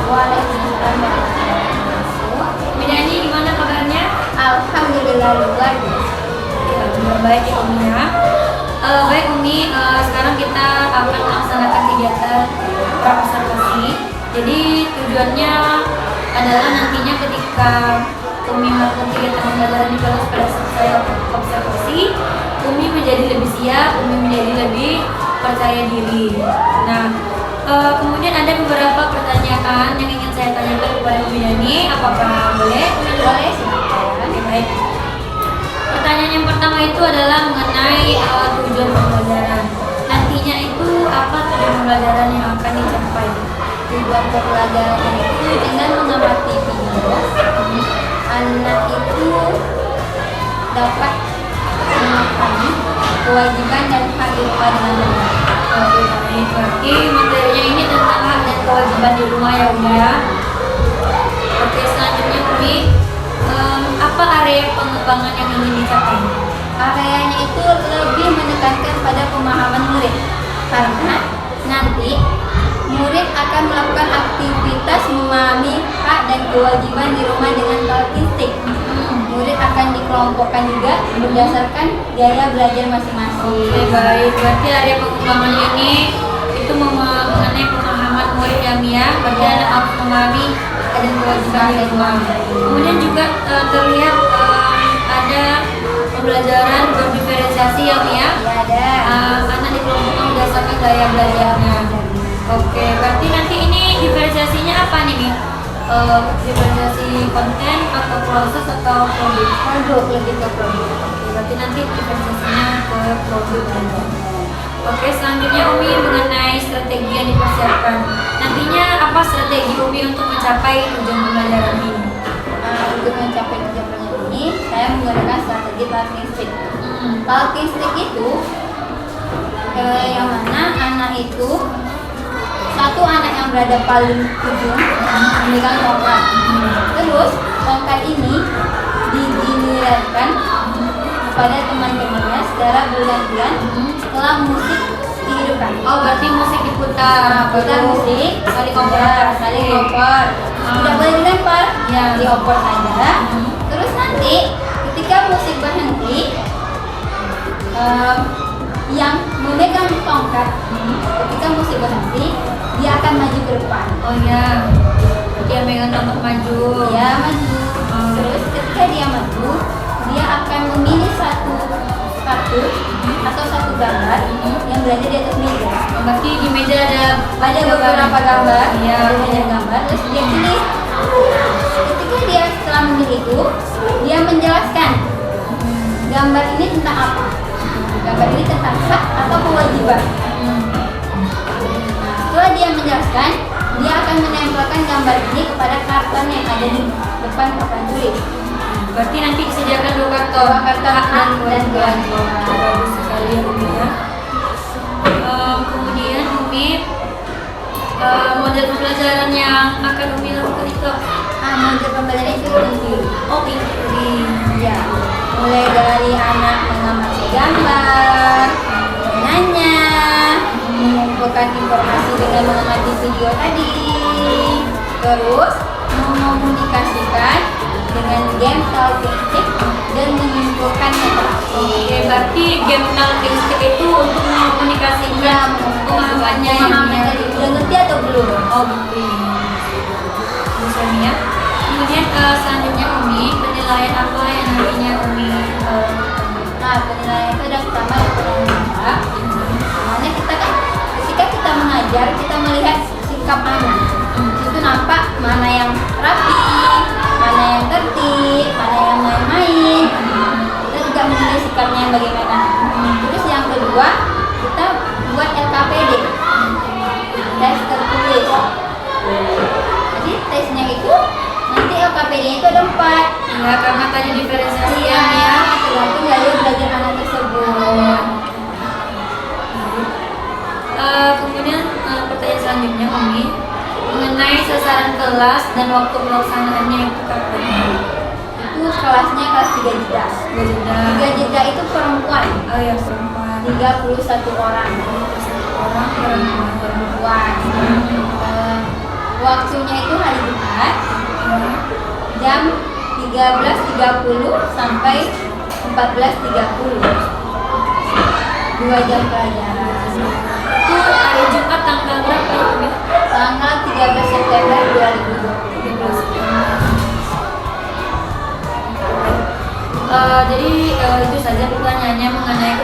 Waalaikumsalam warahmatullahi wabarakatuh. Midani gimana kabarnya? Alhamdulillah luar biasa. Ya, baik ya Umi ya. Baik Umi, sekarang kita akan melaksanakan kegiatan praobservasi. Jadi tujuannya adalah nantinya ketika Umi melakukan kegiatan pembelajaran di kelas pada selesai observasi, Umi menjadi lebih siap, Umi menjadi lebih percaya diri. Nah, kemudian ada beberapa pertanyaan yang ingin saya tanyakan kepada Umi Dani. Apakah boleh? Boleh silakan. Oke, baik. Pertanyaan yang pertama itu adalah mengenai tujuan pembelajaran. Nantinya itu apa tujuan pembelajaran yang akan dicapai? Tujuan pembelajaran itu dengan mengamati video, anak itu dapat memahami kewajiban dan hak di rumah dengan benar. Oke, baik. Berarti materinya ini tentang hak dan kewajiban di rumah ya Umi ya. Oke, selanjutnya Umi, apa area pengembangan yang ingin dicapai? Areanya itu lebih menekankan pada pemahaman murid, karena nanti murid akan melakukan aktivitas memahami hak dan kewajiban di rumah dengan talkinstik. Murid akan dikelompokkan juga berdasarkan gaya belajar masing-masing. Oke, baik. Berarti area pengembangan ini itu mengenai pemahaman murid ya Mia. Berarti anak harus memahami hak dan kewajiban di rumah. Kemudian juga terlihat ada pembelajaran berdiferensiasi ya Mia. Ya ada. Anak dikelompokkan berdasarkan gaya belajarnya. Oke, berarti nanti ini diferensiasinya apa nih Mi? Diferensiasi konten atau proses atau produk? Produk, lebih ke produk. Oke, berarti nanti diferensiasinya ke produk aja. Oke, selanjutnya Umi mengenai strategi yang dipersiapkan. Nantinya apa strategi Umi untuk mencapai tujuan pembelajaran ini? Untuk mencapai tujuan pembelajaran ini, saya menggunakan strategi talkinstik. Talkinstik itu yang mana anak itu satu anak yang berada paling ujung memegang tongkat. Terus tongkat ini digilirankan kepada teman-temannya secara bergantian setelah musik dihidupkan. Oh, berarti musik diputar. Putar musik, saling ya, oper. saling oper. Tidak boleh dilempar, Ya. dioper saja. Terus nanti ketika musik berhenti, yang memegang tongkat ketika musik berhenti, dia akan maju ke depan. Oh ya, dia megang tongkat maju. Dia maju. Terus ketika dia maju, dia akan memilih satu kartu atau satu gambar yang berada di atas meja. Berarti di meja ada Ada beberapa gambar, Iya. ada banyak gambar. Terus dia pilih. Ketika dia setelah memilih itu, dia menjelaskan gambar ini tentang apa. Gambar ini tentang hak atau kewajiban. Setelah dia menjelaskan, dia akan menempelkan gambar ini kepada karton yang ada di depan papan tulis. Berarti nanti disediakan dua karton. Dua karton hak dan kewajiban. Bagus sekali ya Umi ya. Kemudian Umi, model pembelajaran yang akan Umi lakukan itu Model pembelajaran itu tinggi. oh ini. Ya, mulai dari anak mengamati gambar, menanya, mengumpulkan informasi dengan mengamati video tadi, terus mengomunikasikan dengan game talkinstik dan menyimpulkan interaksi. Oke, berarti game talkinstik itu untuk mengkomunikasikan pemahamannya ya Umi ya. tadi. Udah ngerti atau belum? Oh gitu. Bisa Umi ya. Kemudian selanjutnya Umi, penilaian apa yang nantinya Umi Nah, penilaian itu ada pertama dan kedua. Soalnya kita kan ketika kita mengajar, kita melihat sikap anak. Itu nampak mana yang rapi, mana yang tertib, mana yang main-main. Kita juga menilai sikapnya yang bagaimana. Terus yang kedua, kita buat LKPD, tes tertulis. Jadi tesnya itu nanti LKPD-nya itu ada 4. ya karena tadi diferensiasi Iya, ya. tergantung gaya belajar anak tersebut. Kemudian pertanyaan selanjutnya Umi mengenai sasaran kelas dan waktu pelaksanaannya itu kapan? Itu kelasnya kelas 3 jeda. 2 jeda. 3 jeda itu perempuan, Oh ya perempuan. 31 orang. Orang perempuan. Perempuan. Waktunya itu hari Jumat jam 13.30 sampai 14.30. 2 jam pelajaran. Itu hari Jumat tanggal berapa ya Umi? Tanggal 13 September 2020. Jadi itu saja pertanyaannya mengenai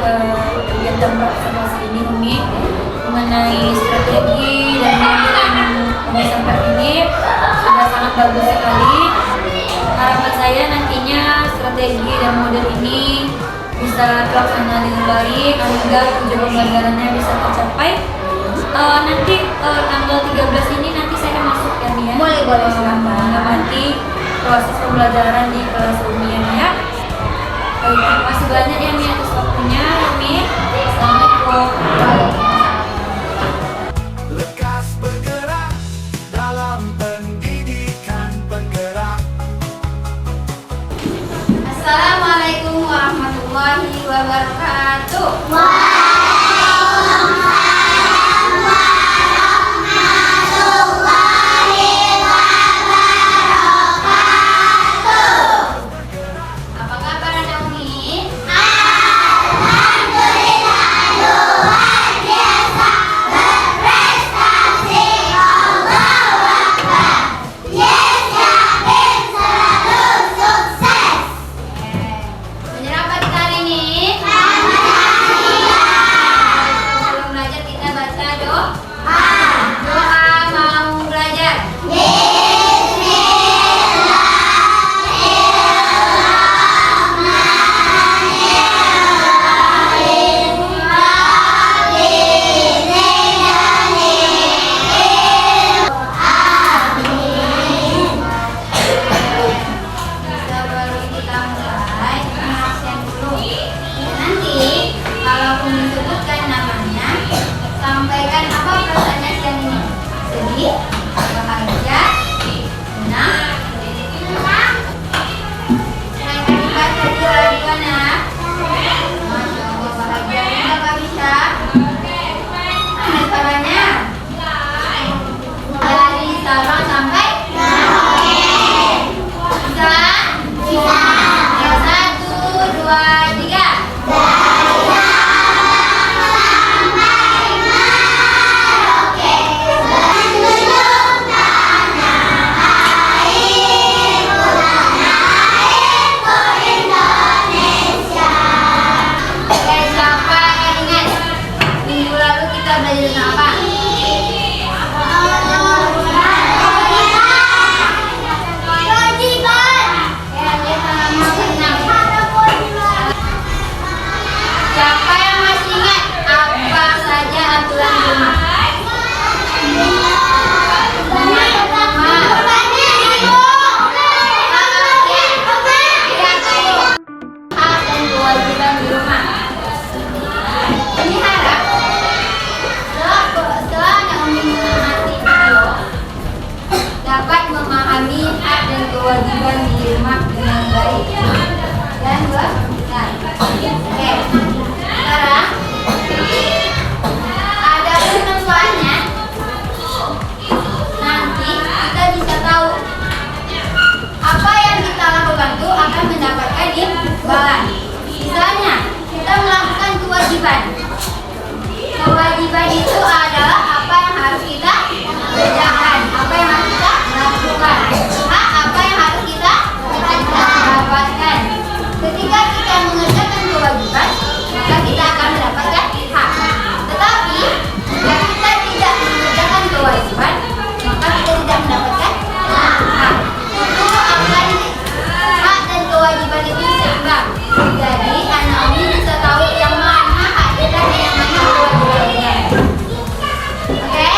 kegiatan observasi ini Umi, mengenai strategi dan model yang Umi sampaikan ini sudah sangat bagus sekali. Harapan saya nantinya strategi dan model ini bisa terlaksana dengan baik agar tujuan pembelajarannya bisa tercapai. Nanti tanggal 13 ini nanti saya masuk ya Umi ya. Boleh, silakan. Mengamati proses pembelajaran di kelas Umi ya. Baik, terima kasih banyak ya Mi atas waktunya Mi. Assalamualaikum. Lekas bergerak dalam pendidikan penggerak. Assalamualaikum warahmatullahi wabarakatuh. Apa kabar Anda Umi? Menyerah kita hari ini? Sebelum belajar kita baca doa. Doa mau belajar. Sebelum kita mulai, absen dulu. Nanti kalau Umi sebutkan namanya, sampaikan apa perasaannya siang ini. Sedih, bahagia, senang. Silahkan dibaca di mana. Masya Allah, bahagia. Enggak bisa. Mana suaranya? Dari Sabang sampai bisa? Ya, 1, 2, 3. Oke, siapa yang ingat minggu lalu kita belajar tentang apa? Siapa yang masih ingat apa saja aturan rumah? Hak dan kewajiban di rumah. Ini harap setelah Anda mengamati video dapat memahami hak dan kewajiban di rumah dengan baik dan benar. Oke, sekarang ada ketentuannya. Nanti kita bisa tahu apa yang kita lakukan itu akan mendapatkan imbalan. Misalnya kita melakukan kewajiban. Kewajiban itu adalah apa yang harus kita kerjakan, apa yang harus kita lakukan, hak apa yang harus kita dapatkan. Ketika kita mengerjakan kewajiban, maka kita akan mendapatkan hak. Tetapi jika kita tidak mengerjakan kewajiban, maka kita tidak mendapatkan hak. Itu akan hak dan kewajiban itu seimbang. Jadi anak Umi bisa tahu yang mana haknya dan yang mana kewajibannya. Oke?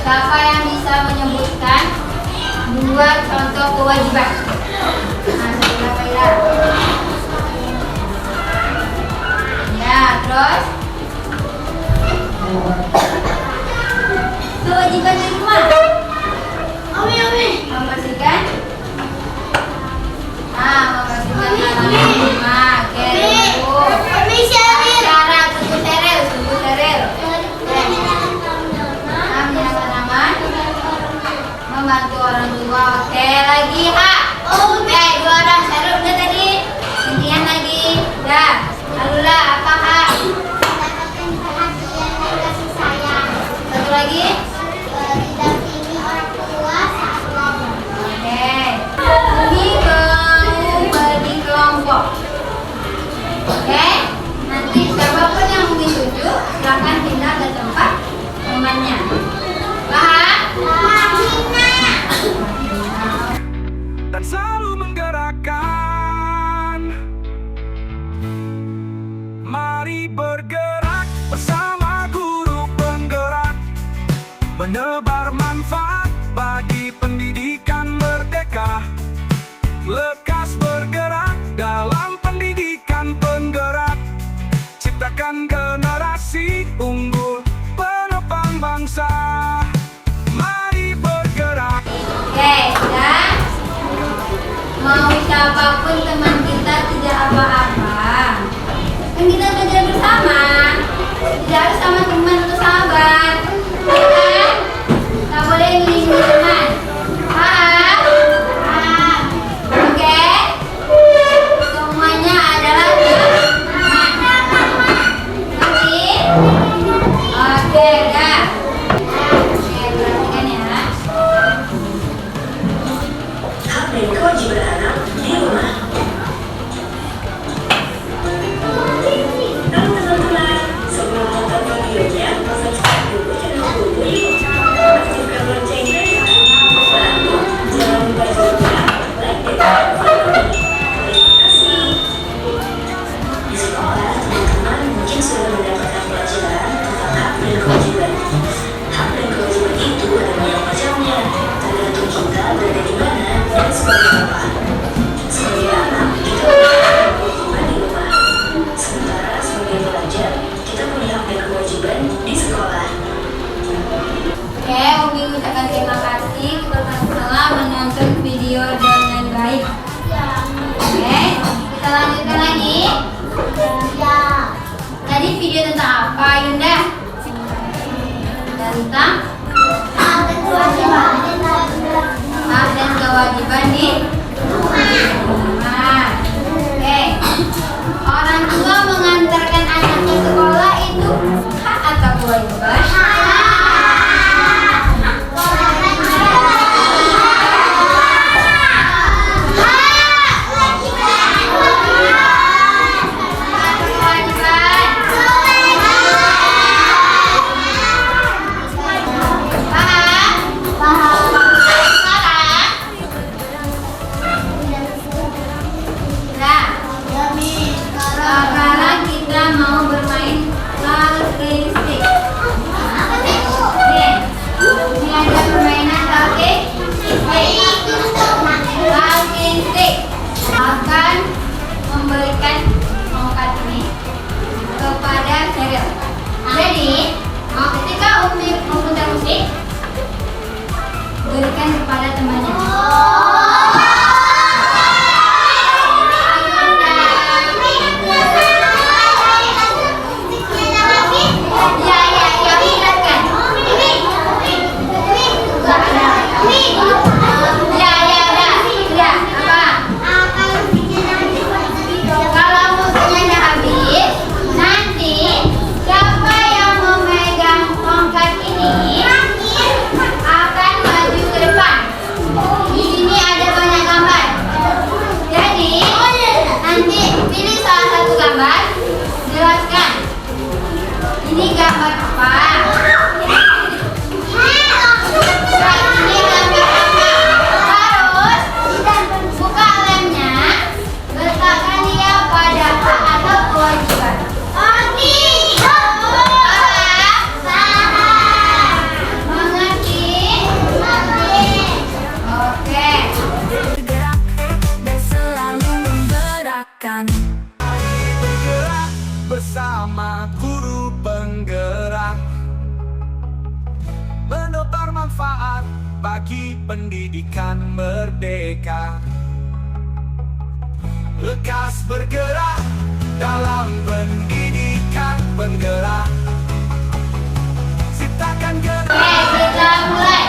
Siapa yang bisa menyebutkan dua contoh kewajiban? Nah, kira-kira. Ya, terus kewajiban di rumah. Membersihkan. Membersihkan halaman rumah. Oke, cara tunggu steril. Menyenangkan aman. Membantu orang tua. Oke, lagi Kak. Oke, 2 orang steril udah tadi. Gantian lagi. Dah. Lalulah apa Kak? Satu lagi. Ini kamu bagi kelompok. Oke, nanti siapapun yang mungkin setuju silahkan pindah ke tempat temannya. Paham? Dan selalu menggerakkan. Mari bergerak bersama guru penggerak, menebar manfaat bagi pendidikan merdeka. Lekas bergerak dalam pendidikan penggerak, ciptakan generasi unggul penopang bangsa. Mari bergerak. Oke, dan mau siapapun teman kita tidak apa-apa. Kan kita belajar bersama. Tidak harus sama teman atau sahabat. Ya kan? Nggak boleh milih teman. Paham? Oke. Semuanya adalah teman. Ngerti? Oke, dah. Oke, perhatikan ya. Hak dan kewajiban anak di rumah. Teman-teman, sebelum nonton videonya, subscribe dulu channel Bubu Yuk. Aktifkan loncengnya ya. Lalu, jangan lupa juga like dan follow. Terima kasih. Di sekolah, teman-teman mungkin sudah mendapatkan pelajaran tentang hak dan kewajiban. Hak dan kewajiban itu ada banyak macamnya, tergantung kita berada di mana dan sebagai apa. Sebagai anak, kita punya hak dan kewajiban di rumah. Sementara sebagai pelajar, kita punya hak dan kewajiban di sekolah. Oke, Umi ucapkan terima kasih telah menonton video dengan baik. Oke, kita lanjutkan lagi. Tadi video tentang apa, Yunda? Tentang hak dan kewajiban di rumah. Oke, orang tua mengantarkan anaknya ke sekolah itu hak atau kewajiban? bagi pendidikan merdeka. Lekas bergerak dalam pendidikan penggerak. Ciptakan gerak. Oke, kita mulai.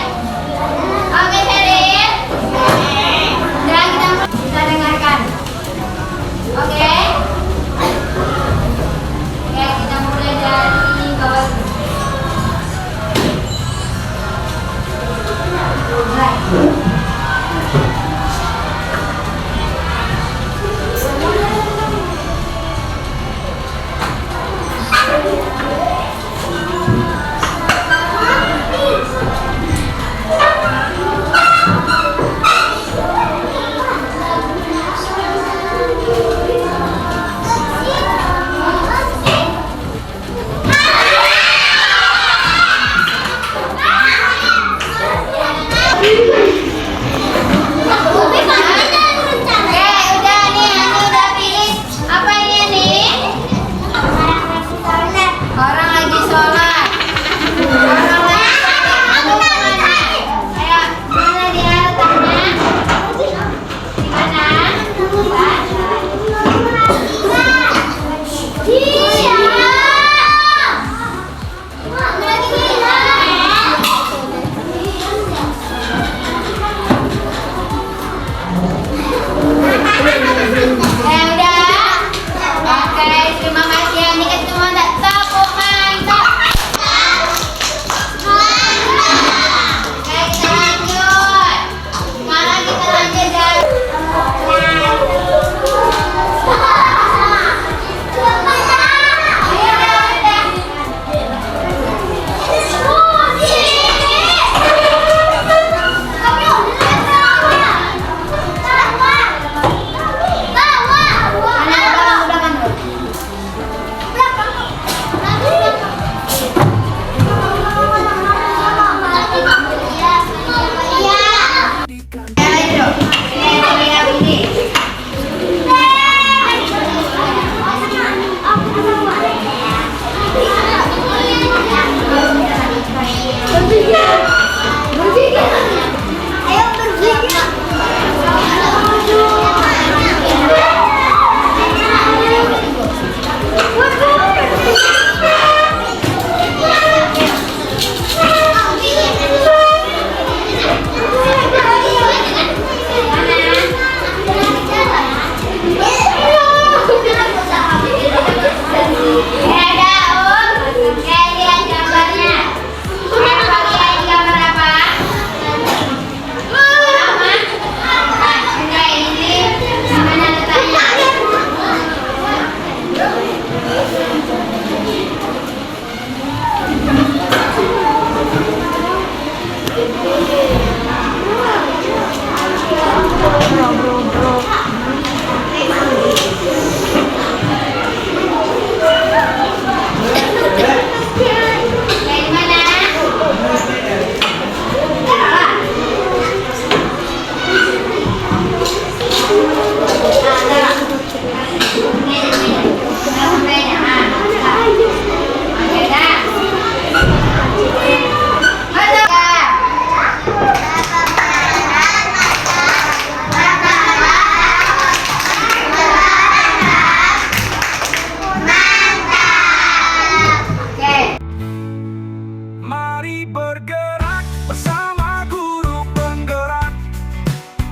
Oke, Sheryl. Dan kita dengarkan. Oke. Oke, kita mulai dari bawah. Mulai.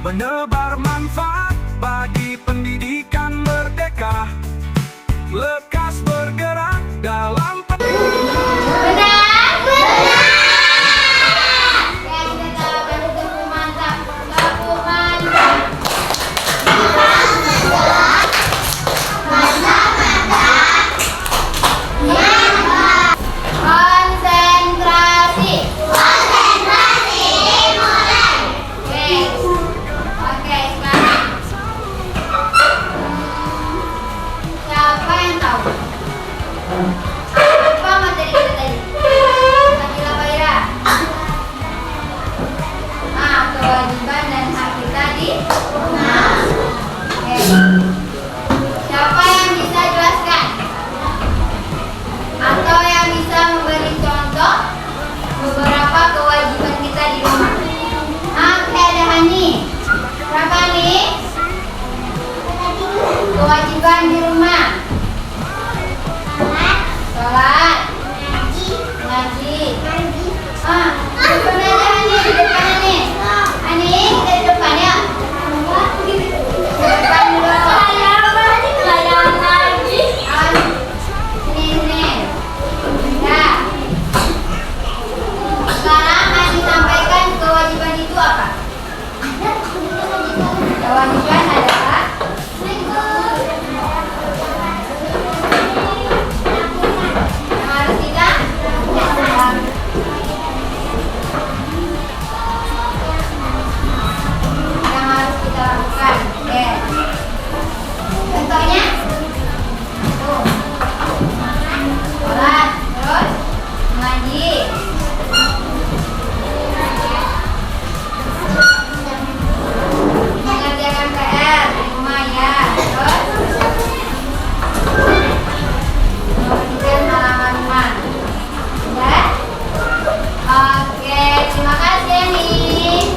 menebar manfaat bagi pendidikan merdeka. Lekas bergerak dalam Oke. Ah, di depan aja nih, di depan nih. Ani, kita di depan ya. Di depan dulu. Sini. Ya. Sekarang Ani sampaikan kewajiban itu apa? Kewajiban adalah harus kita yang harus kita lakukan. Oke. Contohnya tuh sholat, terus mengaji, mengerjakan PR di rumah ya, terus membersihkan halaman rumah. Ya. Oke, terima kasih ya nih.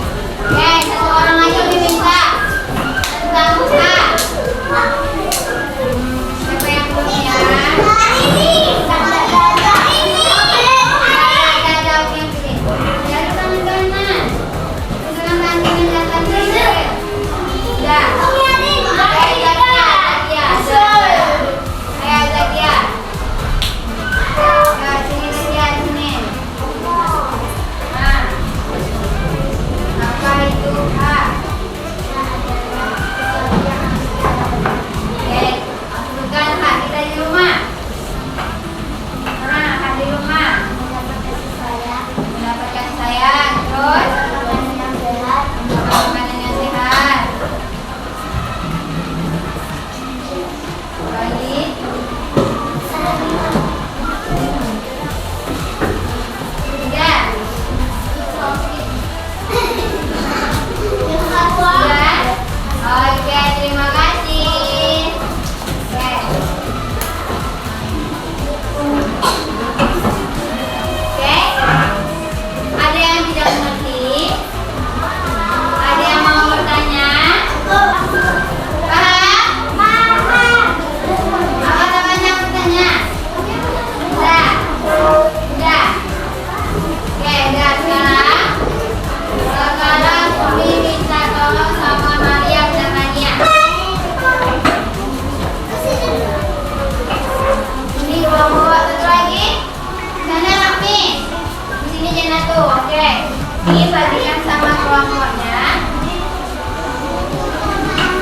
Oke, satu orang lagi diminta tentang buka. Siapa yang belum ya? Ada oke yang pilih. Dari tangan kanan. Tangan kanan yang datang dulu. Udah. Ayo Zakia. Nah, sini Zakia, sini. Nah. Apa itu H? Oke, bukan H kita di rumah. Nah, H di rumah. Mendapatkan sayang, terus makanan yang sehat. Lagi. Tiga. Ya. Oke, terima kasih. Oke. Oke. Ada yang tidak mengerti? Ada yang mau bertanya? Paham? Apa namanya bertanya? Udah. Udah. Oke, udah sekarang. Sekarang Umi minta tolong sama Maria dan Nadia. Ini bawa satu lagi. Sana Rafi. Di sini Janatu. Oke. Ini bagikan sama kelompoknya.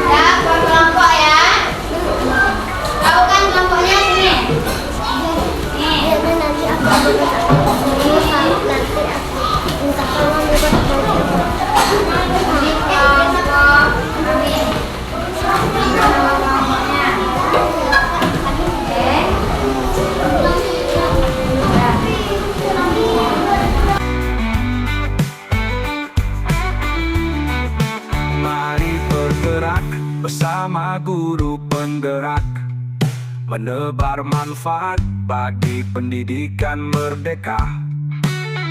Ya, kelompok ya. Tahu kan kelompoknya sini? Nih. Ini kelompok kami. Nama kelompoknya. Oke. Mari bergerak bersama guru penggerak, menebar manfaat bagi pendidikan merdeka.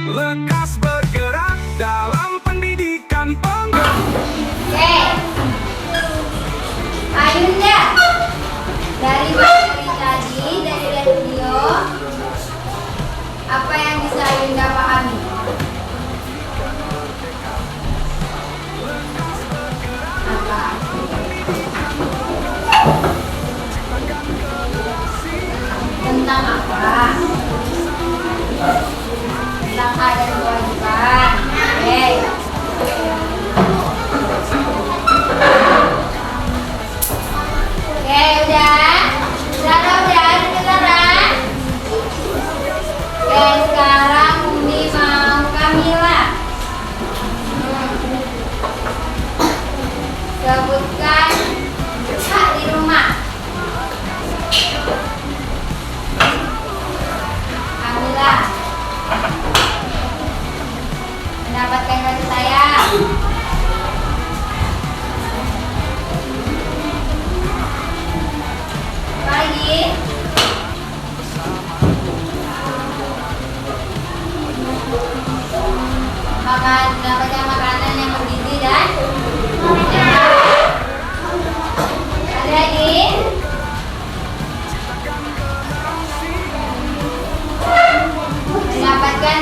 Lekas bergerak dalam pendidikan penggerak. Oke. Ayunda. Dari materi tadi dari video, apa yang bisa Ayunda pahami? Apa? Tentang apa? Tentang hak dan kewajiban. Oke. Oke, udah. Udah, kedengaran? Oke, sekarang Umi mau Kamila. Sebutkan hak di rumah. Kamila. Mendapatkan kasih sayang. Apa lagi? Mendapatkan makanan yang bergizi dan sehat. Ada lagi? Mendapatkan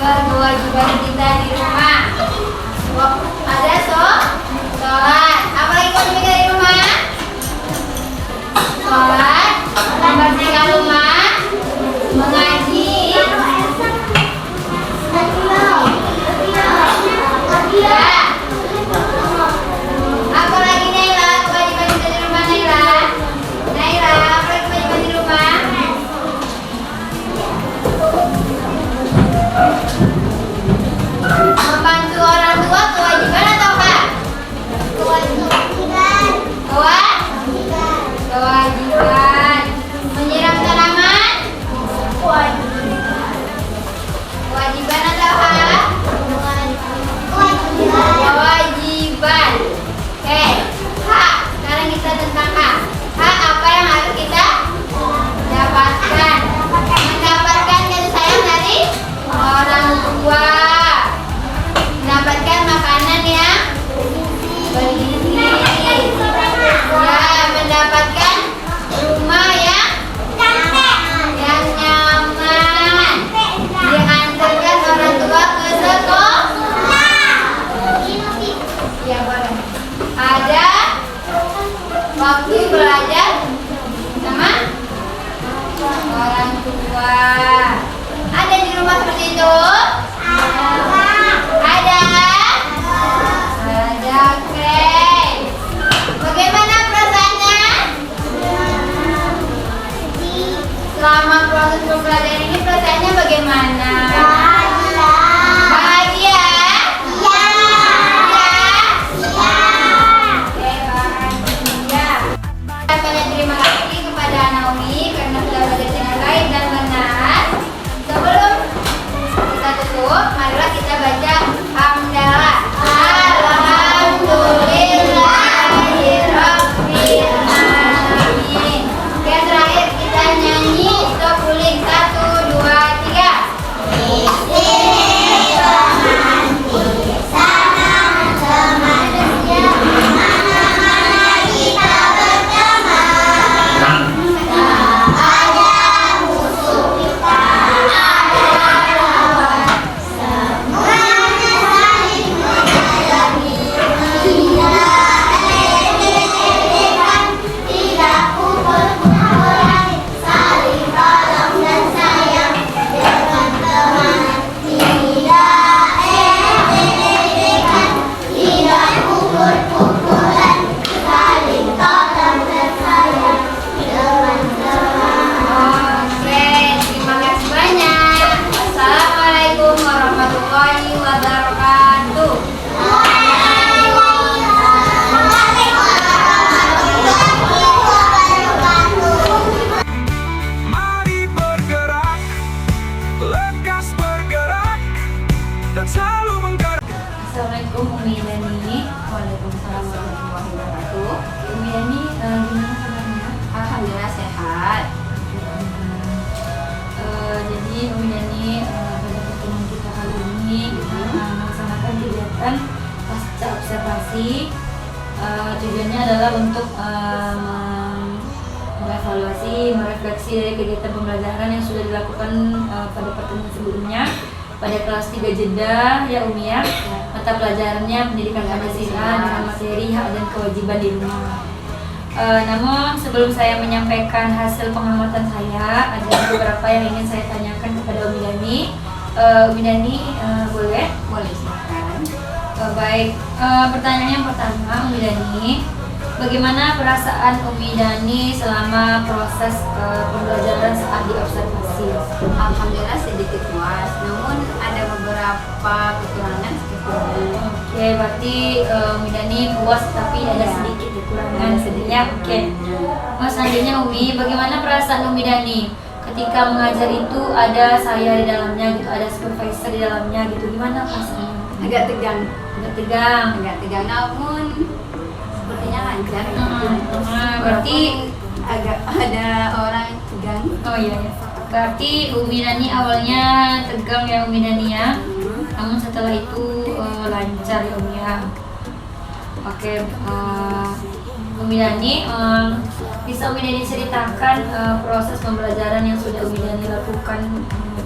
kewajiban kita di rumah. Ada sholat. Apa lagi kewajiban kita di rumah? Sholat, membersihkan rumah, mengaji. Ya. Apa lagi Naila? Kewajiban kita di rumah Naila. Naila, apa lagi kewajiban di rumah? Membantu orang tua kewajiban atau apa? Kewajiban. Menyiram tanaman? Kewajiban atau apa? Kewajiban. Oke. Hak. Sekarang kita tentang hak. Hak apa yang harus kita dapatkan? Mendapatkan kasih sayang dari orang tua. Mendapatkan makanan yang bergizi. Ya, mendapatkan rumah yang nyaman. Diantarkan orang tua ke sekolah. Ya, boleh. Ada waktu belajar sama orang tua. Ada di rumah seperti itu? Ada. Oke. Bagaimana perasaannya? Selama proses pembelajaran ini perasaannya bagaimana? Bahagia? Iya. Oke, bahagia. Banyak terima kasih kepada Naomi karena sudah belajar dengan baik dan benar. Sebelum kita tutup, marilah kita baca hamdalah. Alhamdulillahirabbil alamin. Oke, terakhir kita nyanyi stop guling 1, 2, 3. Assalamualaikum Umi Dani. Waalaikumsalam warahmatullahi wabarakatuh. Umi Dani, gimana kabarnya? Alhamdulillah sehat. Jadi Umi Dani pada pertemuan kita kali ini kita melaksanakan kegiatan pasca observasi. Tujuannya adalah untuk mengevaluasi, merefleksi dari kegiatan pembelajaran yang sudah dilakukan pada pertemuan sebelumnya. Pada kelas 3 jeda ya Umi ya, mata pelajarannya pendidikan Pancasila dengan materi hak dan kewajiban di rumah. Namun sebelum saya menyampaikan hasil pengamatan saya, ada beberapa yang ingin saya tanyakan kepada Umi Dani. Umi Dani, boleh? Boleh, silakan. Baik, pertanyaan yang pertama Umi Dani, bagaimana perasaan Umi Dani selama proses pembelajaran saat diobservasi? Alhamdulillah sedikit puas, namun ada beberapa kekurangan seperti Oke, berarti Umi Dani puas tapi ada sedikit kekurangan sedikitnya. Oke. Selanjutnya Umi, bagaimana perasaan Umi Dani ketika mengajar itu ada saya di dalamnya gitu, ada supervisor di dalamnya gitu, gimana perasaannya? agak tegang, namun sepertinya lancar. Berarti agak ada orang tegang. oh iya ya. Berarti Umi Dani awalnya tegang ya Umi Dani ya. Namun setelah itu lancar ya Umi ya. Oke, Umi Dani, bisa Umi Dani ceritakan proses pembelajaran yang sudah Umi Dani lakukan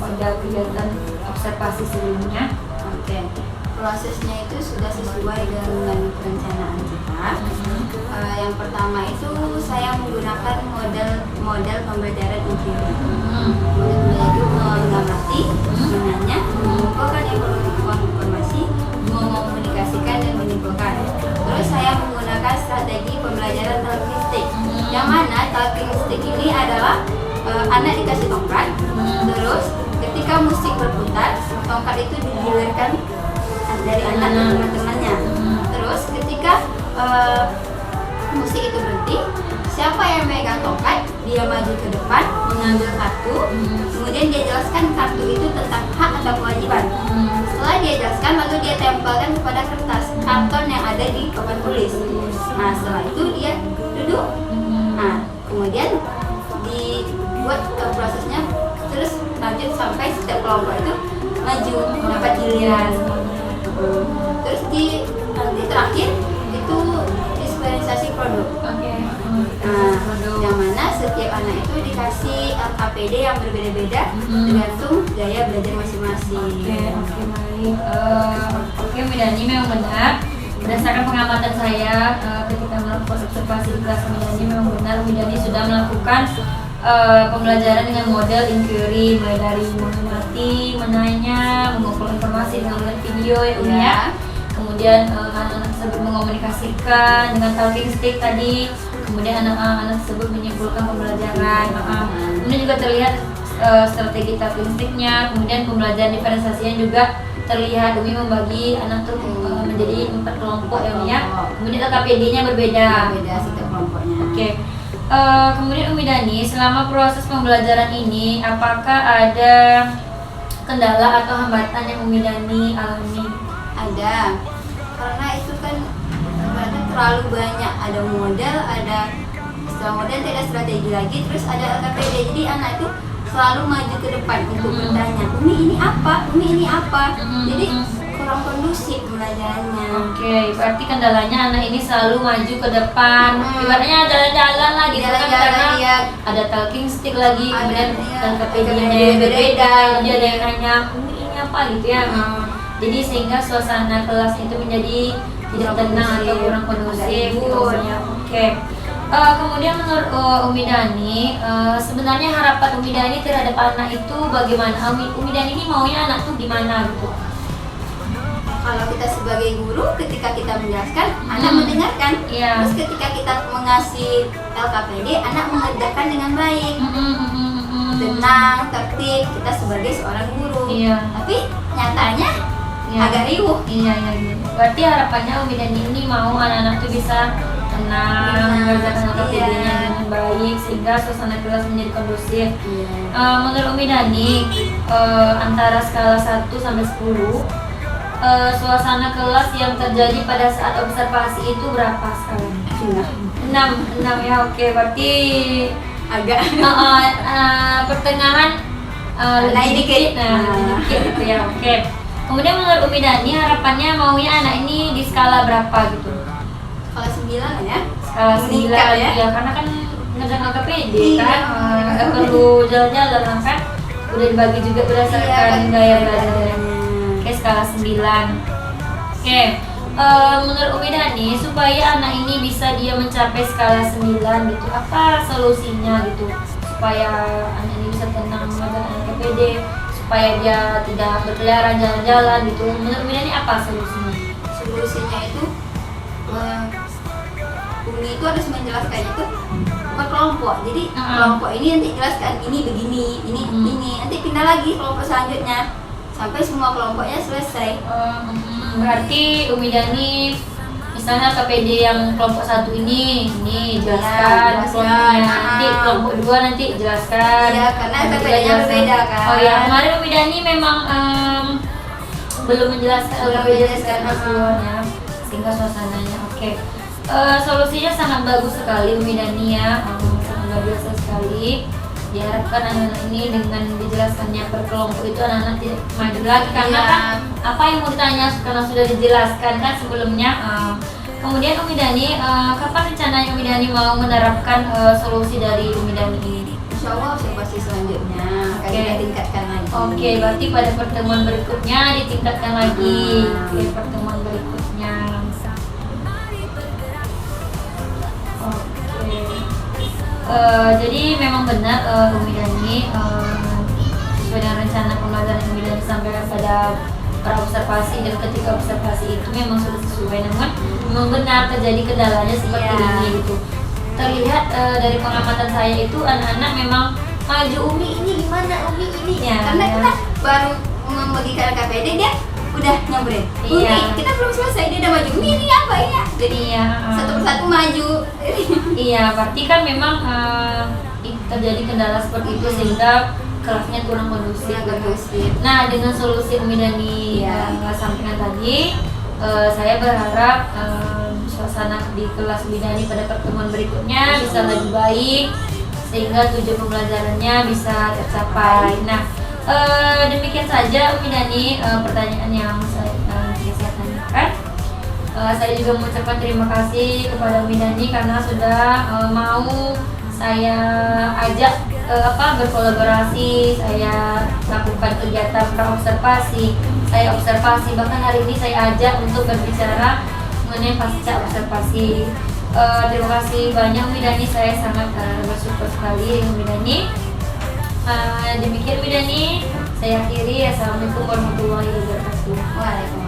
pada kegiatan observasi sebelumnya? Oke, prosesnya itu sudah sesuai dengan perencanaan kita. Yang pertama itu saya menggunakan model pembelajaran inquiry. Model itu mengamati, menanya, mengumpulkan informasi, mengomunikasikan dan menyimpulkan. Terus saya menggunakan strategi pembelajaran talking stick. Yang mana talking stick ini adalah anak dikasih tongkat, terus ketika musik berputar, tongkat itu digilirkan dari anak dan teman-temannya. Terus ketika musik itu berhenti, siapa yang megang tongkat, dia maju ke depan, mengambil kartu, kemudian dia jelaskan kartu itu tentang hak atau kewajiban. Setelah dia jelaskan, lalu dia tempelkan kepada kertas karton yang ada di papan tulis. Nah, setelah itu dia duduk. Nah, kemudian dibuat prosesnya terus lanjut sampai setiap kelompok itu maju mendapat giliran. Terus nanti terakhir itu dispensasi produk. Nah, yang mana setiap anak itu dikasih LKPD yang berbeda-beda tergantung gaya belajar masing-masing. Oke, baik. Oke, Midani memang benar. Berdasarkan pengamatan saya ketika melakukan observasi di kelas Midani, memang benar Midani sudah melakukan pembelajaran dengan model inquiry, mulai dari mengamati, menanya, mengumpul informasi dengan melihat video ya Umi ya. Kemudian anak-anak tersebut mengomunikasikan dengan talking stick tadi. Kemudian anak-anak tersebut menyimpulkan pembelajaran. Kemudian juga terlihat strategi talking sticknya. Kemudian pembelajaran diferensiasinya juga terlihat. Umi membagi anak tuh menjadi 4 kelompok ya Umi ya. Kemudian LKPD-nya berbeda. Beda setiap kelompoknya. Oke. Kemudian Umi Dani, selama proses pembelajaran ini, apakah ada kendala atau hambatan yang Umi Dani alami? Ada, karena itu kan berarti terlalu banyak, ada model, ada setelah model tidak strategi lagi, terus ada LKPD, jadi anak itu selalu maju ke depan untuk bertanya, Umi ini apa, Umi ini apa, jadi kurang kondusif pembelajarannya. Oke, berarti kendalanya anak ini selalu maju ke depan, ibaratnya jalan-jalan lah gitu kan, karena iya. ada talking stick lagi, Ada, kemudian iya. LKPD-nya LKPD yang berbeda, berbeda. jadi ada yang nanya, Umi ini apa gitu ya. Jadi sehingga suasana kelas itu menjadi tidak tenang atau kurang kondusif gitu. Oke. Kemudian menurut Umi Dani, sebenarnya harapan Umi Dani terhadap anak itu bagaimana? Umi Dani ini maunya anak tuh gimana gitu? Kalau kita sebagai guru, ketika kita menjelaskan, anak mendengarkan. Iya. Terus ketika kita mengasih LKPD, anak mengerjakan dengan baik. Tenang, tertib, kita sebagai seorang guru. Iya. Tapi nyatanya agak riuh. Iya. Berarti harapannya Umi Dani ini mau anak-anak tuh bisa tenang, mengerjakan LKPD-nya dengan baik sehingga suasana kelas menjadi kondusif. Menurut Umi Dani, antara skala 1 sampai 10, suasana kelas yang terjadi pada saat observasi itu berapa skalanya? 6 ya, oke. Berarti Agak pertengahan naik lebih dikit. lebih dikit gitu ya, oke. Kemudian menurut Umi Dani harapannya maunya anak ini di skala berapa gitu? Kalau 9 ya. Skala 9 Meningkat ya. ya, karena kan ngerjain LKPD Iya. kan, nggak perlu jalan-jalan kan, udah dibagi juga berdasarkan gaya belajar. Oke, skala 9. Oke, menurut Umi Dani supaya anak ini bisa dia mencapai skala 9 gitu, apa solusinya gitu supaya anak ini bisa tenang mengerjakan LKPD, supaya dia tidak berkeliaran jalan-jalan gitu? Menurut Umi Dani apa solusinya? Solusinya itu Umi itu harus menjelaskan itu per kelompok. Jadi kelompok ini nanti jelaskan ini begini, ini nanti pindah lagi kelompok selanjutnya sampai semua kelompoknya selesai. Berarti Umi Dani misalnya KPD yang kelompok 1 ini jelaskan kelompoknya, nanti kelompok 2 nanti jelaskan. Iya, karena nanti KPD-nya jelaskan. berbeda kan. Oh ya, kemarin Umi Dani memang belum menjelaskan KPD secara keseluruhannya sehingga suasananya oke. Solusinya sangat bagus sekali Umi Dani ya, sangat luar biasa sekali. Diharapkan anak-anak ini dengan dijelaskannya per kelompok itu anak-anak tidak maju lagi karena Iya. kan apa yang mau ditanya karena sudah dijelaskan kan sebelumnya. Kemudian Umi Dani, kapan rencananya Umi Dani mau menerapkan solusi dari Umi Dani ini? insya Allah observasi selanjutnya akan Oke. kita tingkatkan lagi. Oke, berarti pada pertemuan berikutnya ditingkatkan lagi. Oke, pertemuan berikutnya. Oke. Jadi memang benar Umi Dani sesuai dengan rencana pembelajaran Umi Dani sampaikan pada observasi, dan ketika observasi itu memang sudah sesuai, namun memang benar terjadi kendalanya seperti Iya. ini gitu. Terlihat dari pengamatan saya itu anak-anak memang maju, Umi ini gimana, Umi ini ya. Karena kita baru membagikan KPD dia udah nyamperin. Umi, Iya. kita belum selesai dia udah maju. Umi ini apa ya? Jadi Iya. satu persatu maju. Iya, berarti kan memang terjadi kendala seperti itu sehingga kelasnya kurang kondusif. Kurang kondusif. Nah, dengan solusi Umi Dani Iya. sampaikan tadi, saya berharap suasana di kelas Umi Dani pada pertemuan berikutnya bisa lebih baik sehingga tujuan pembelajarannya bisa tercapai. Nah, demikian saja Umi Dani pertanyaan yang saya tanyakan. Saya juga mengucapkan terima kasih kepada Umi Dani karena sudah mau saya ajak berkolaborasi, saya lakukan kegiatan praobservasi, saya observasi, bahkan hari ini saya ajak untuk berbicara mengenai pasca observasi. Terima kasih banyak Umi Dani, saya sangat bersyukur sekali Umi Dani. Demikian Umi Dani, saya akhiri. Assalamualaikum warahmatullahi wabarakatuh. Waalaikumsalam.